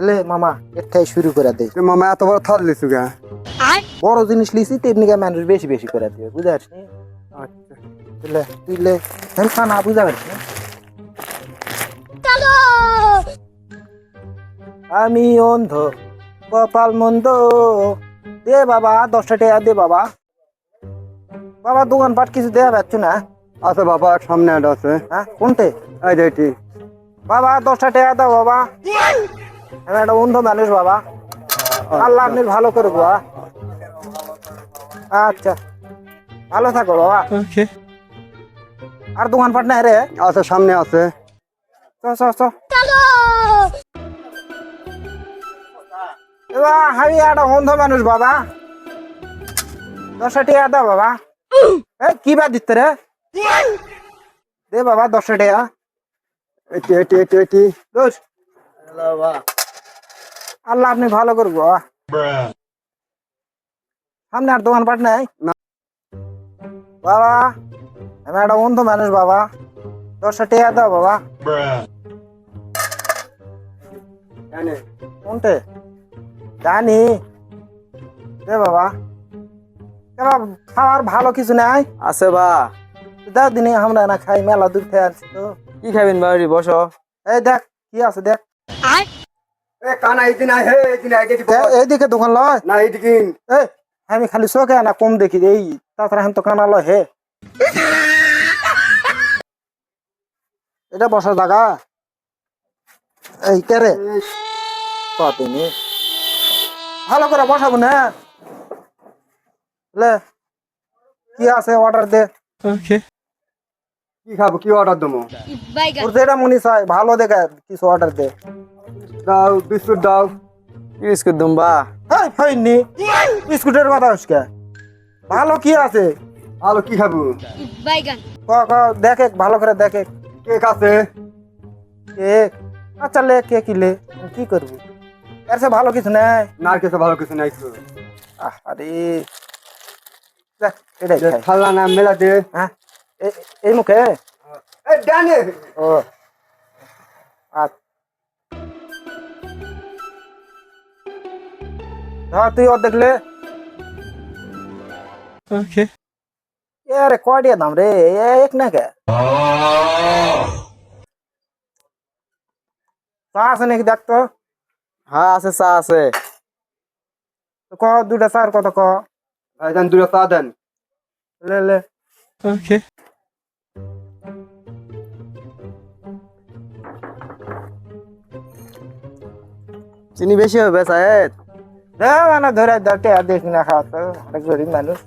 লে মামা এর খাই শুরু করে দে। মামা এত বড় থাল লিছু গা? বড় জিনিস লিছি তেমনি মানুষ বেশি বেশি করে দিবে, বুঝতে পারছিস? আচ্ছা লে তুই লে খানা বুঝা পারছিস? আমি অন্ধ কপাল মন্দ, দে বাবা 10টা টাকা দে বাবা। বাবা দোকানপাট কিছু দেয়া পাচ্ছ না? আচ্ছা বাবা সামনে একটা আছে। হ্যাঁ কোনটে? এই যে এটি। বাবা 10টা টাকা দাও বাবা, আমি একটা অন্ধ মানুষ বাবা, আল্লাহ আপনি ভালো করবো। আচ্ছা ভালো থাকো বাবা। আর দোকানপাট নাই রে? আচ্ছা সামনে আছে। আমি একটা অন্ধ মানুষ বাবা, 10টা টাকা দাও বাবা। কি বাদ দিতে রে? দে বাবা 10টা টাকা। এটি এটি এটি এটি। দোষ আল্লাহ আপনি ভালো করবো। সামনে আর দোকানপাট নাই বাবা, আমি একটা অন্ধ মানুষ বাবা, 10টা টাকা দাও বাবা। কোনটে জানি? দে বাবা। খাওয়ার ভালো কিছু নাই? আছে বা। দাও দিনে আমরা না খাই, মেলা দূর খেয়ে আসছি তো। কি খাবেন বাড়ি বসো। এই দেখ কি আছে দেখ। এ কানা এইদিন আয় হে, এইদিন আয় দেখি। এইদিকে দোকান লয় না এইদিকে। এই আমি খালি চোখে না কম দেখি এই, তাছাড়া আমি তো কানা লয় হে। এটা বসার জায়গা? এই কে রে? পাতিনি ভালো করে বসাবো না। লে কি আছে অর্ডার দে। কি খাবো, কি অর্ডার দেবো? তোর যেটা মনে চাই ভালো দেখে কিছু অর্ডার দে। দাও বিস্কুট দাও। কি বিস্কুট দুম্বা? এই ফাইনি বিস্কুটের কথা হচ্ছে, ভালো কি আছে? ভালো কি খাবো? ক ক দেখে ভালো করে দেখে। কেক আছে। কেক? আচ্ছা লে কেক লে, কি করবো এর সে ভালো কিছু নাই? না কিছু ভালো কিছু নাই তো। আরে দেখ এটাই খাই। খাল্লা না মেলা দে। হ্যাঁ এই মুখে? এই ডানে। ও আচ্ছা হ্যাঁ তুই ওর দেখলে আরে কয়টিয়া দাম রে এক না কে? চা আছে নাকি দেখ তো। হ্যাঁ আছে, চা আছে। ক দুটা চার কত ক? ভাইজান দুটো চা দেন। লে লে চিনি বেশি হবে সাহেব। দে মানে ধরে দরটে আর দেখি না খাওয়া তো অনেক গরিব মানুষ।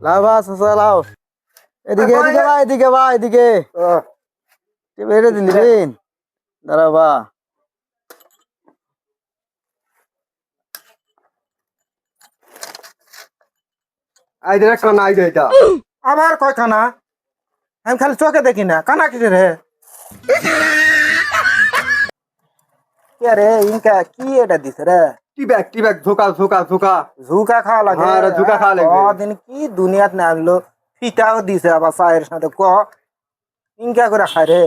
লাও বা চাচা লাও। এদিকে এদিকে বা, এদিকে বা, এদিকে বেড়ে দিন দিন। দাঁড়াও বা। আই দে কানা আই দে এটা। আবার কয় কানা? আমি খালি চোখে দেখি না, কানা কিসে রে? রে ইনকা কি এটা দিছে রে? টি ব্যাগ ঝোকা ঝোকা ঝোকা। ঝুকা খাওয়া লাগে? হ্যাঁ রে, ঝুকা খাওয়া লাগবে। দিন কি দুনিয়াত না আসলো, ফিটাও দিছে আবার চায়ের সাথে। ক ইনকা করে খায় রে?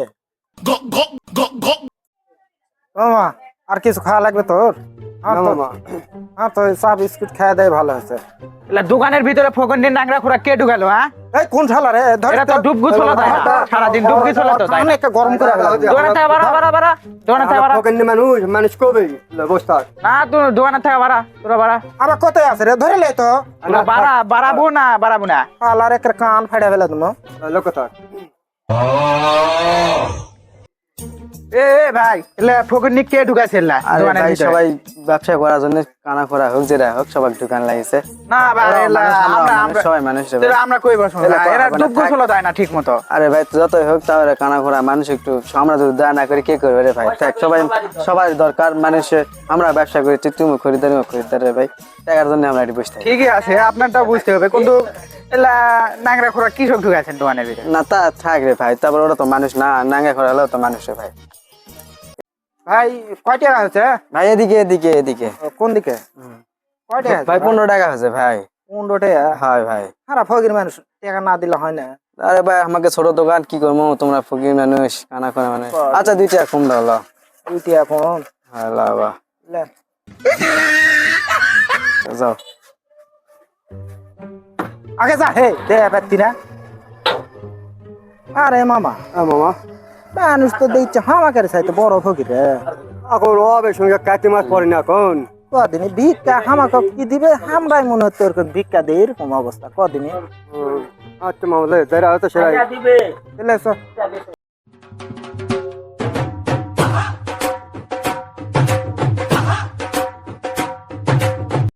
মামা আর কিছু খাওয়া লাগবে তোর? না মামা। হ্যাঁ তো চা বিস্কুট খাওয়া দেয় ভালো হয়েছে। দোকানের ভিতরে ফকন্ডির নাংরা খুরা কে ঢুকালো? হ্যাঁ এই কোন শালা রে? এটা তো ডুবগু চলা তাই না, সারাদিন ডুবগু চলা তো তাই না। অনেক গরম করে দোকানে থেকে বাড়া বাড়া বাড়া, দোকানে থেকে বাড়া। ফকেন্নি মানুষ মানুষ কবে বস্তা। না তুই দোকানে থেকে বাড়া, তোরা বাড়া। আবার কোথায় আছে রে? ধরে লে তো। তোরা বাড়া বাড়াবো না বাড়াবো না। শালার একটা কান ফাড়া ফেলে তুমি। লোকতা এ ভাই এলে ফকির নিক কে ঢুকাইছিল না আরে দোকানের ভাই ভিতরে? সবাই ব্যবসা করার জন্য কানা করা হোক যেটা হোক সবাই দোকান লাগিয়েছে না ভাই এলা আমরা সবাই মানুষ রে ভাই। তোরা আমরা কই বসবো এলা করা এরা হবে না, ডুব গোছল দেয় না ঠিক মতো আরে ভাই যতই হোক তাহলে কানা করা মানুষ একটু আমরা যদি দয়া না করি কে করবে রে ভাই থাক সবাই সবার দরকার মানুষের আমরা ব্যবসা করি তুমি খরিদারি রে ভাই টাকার জন্য আমরা এটি বসে থাকি ঠিকই আছে আপনারটা বুঝতে হবে কিন্তু এলা নাংরা খোরা কৃষক ঢুকাইছেন দোকানের ভিতরে না তা থাক রে ভাই তারপর ওরা তো মানুষ না নাঙ্গা করা হলেও তো মানুষ রে ভাই ভাই কয় টাকা হচ্ছে ভাই এদিকে এদিকে এদিকে কোন দিকে কয় টাকা ভাই 15 টাকা হয়েছে ভাই 15 টাকা হয় ভাই খারাপ ফকির মানুষ টাকা না দিলে হয় না আরে ভাই আমাকে ছোট দোকান কি করবো তোমরা ফকির মানুষ কানা করা মানুষ আচ্ছা 2 টাকা কম দাও লাও 2 টাকা এখন হ্যাঁ লাও বা লেন। যাও আগে যা হে দে পাচ্ছি না আরে মামা মামা মানুষ তো দেখছে হামাকের সাথে বড় ফকির রে এখন রবের সঙ্গে কাতি মাছ পড়ে না এখন কদিনে ভিক্ষা হামাকে কি দিবে আমরাই মনে হচ্ছে ওরকম ভিক্ষা দেয় এরকম অবস্থা কদিনে আচ্ছা মামা দাঁড়া হয়তো সেরাই দিলে